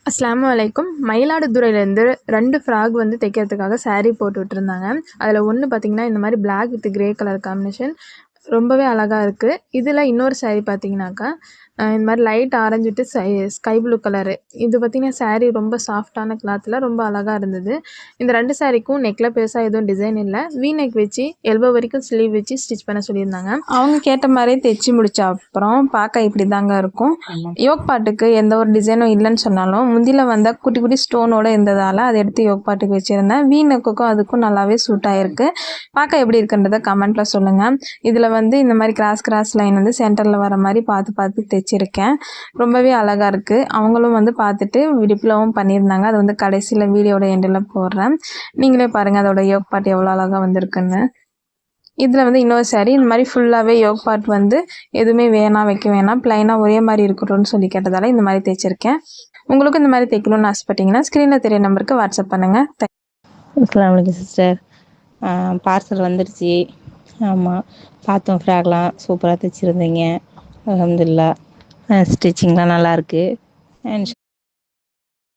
அஸ்ஸலாமு அலைக்கும். மயிலாடுதுறையிலேருந்து 2 ஃப்ராக் வந்து தைக்கிறதுக்காக சாரீ போட்டு விட்டுருந்தாங்க. அதில் ஒன்று பார்த்தீங்கன்னா, இந்த மாதிரி black with grey colour combination ரொம்பவே அழகா இருக்குது. இதில் இன்னொரு சாரீ பார்த்தீங்கன்னாக்கா, இந்த மாதிரி light orange with sky blue colour. இது பார்த்தீங்கன்னா சாரீ ரொம்ப சாஃப்டான கிளாத்தில் ரொம்ப அழகா இருந்தது. இந்த 2 சாரீக்கும் நெக்கில் பெருசாக எதுவும் டிசைன் இல்லை. வி நெக் வச்சு எல்போ வரைக்கும் ஸ்லீவ் வச்சு ஸ்டிச் பண்ண சொல்லியிருந்தாங்க. அவங்க கேட்ட மாதிரியே தைச்சி முடிச்ச அப்புறம் பார்க்க இப்படி தாங்க இருக்கும். யோக் பாட்டுக்கு எந்த ஒரு டிசைனும் இல்லைன்னு சொன்னாலும் முந்தியில் வந்த குட்டி குட்டி ஸ்டோனோடு இருந்ததால் அதை எடுத்து யோக் பாட்டுக்கு வச்சுருந்தேன். வி நெக்குக்கும் அதுக்கும் நல்லாவே சூட் ஆகிருக்கு. பார்க்க எப்படி இருக்குன்றதை கமெண்ட்டில் சொல்லுங்கள். இதில் வந்து இந்த மாதிரி கிராஸ் லைன் வந்து சென்டரில் வர மாதிரி பார்த்து தைச்சிருக்கேன். ரொம்பவே அழகாக இருக்குது. அவங்களும் வந்து பார்த்துட்டு ரிப்ளவும் பண்ணியிருந்தாங்க. அது வந்து கடைசியில் வீடியோட எண்டில் போடுறேன். நீங்களே பாருங்கள் அதோட யோக் பாட் எவ்வளோ அழகாக வந்திருக்குன்னு. இதில் வந்து இன்னொரு சாரீ இந்த மாதிரி ஃபுல்லாகவே யோக் பாட் வந்து எதுவுமே வைக்க வேணாம், ப்ளைனாக ஒரே மாதிரி இருக்கட்டும்னு சொல்லி கேட்டதால் இந்த மாதிரி தைச்சிருக்கேன். உங்களுக்கும் இந்த மாதிரி தைக்கணும்னு ஆசைப்பட்டீங்கன்னா ஸ்க்ரீனில் தெரிய நம்பருக்கு வாட்ஸ்அப் பண்ணுங்கள். அஸ்ஸலாமு அலைக்கும் சிஸ்டர். பார்சல் வந்துடுச்சு. ஆமாம், பார்த்தோம். ஃப்ராக்லாம் சூப்பராக தைச்சிருந்தீங்க. அல்ஹம்துலில்லாஹ். ஸ்டிச்சிங்லாம் நல்லாயிருக்கு.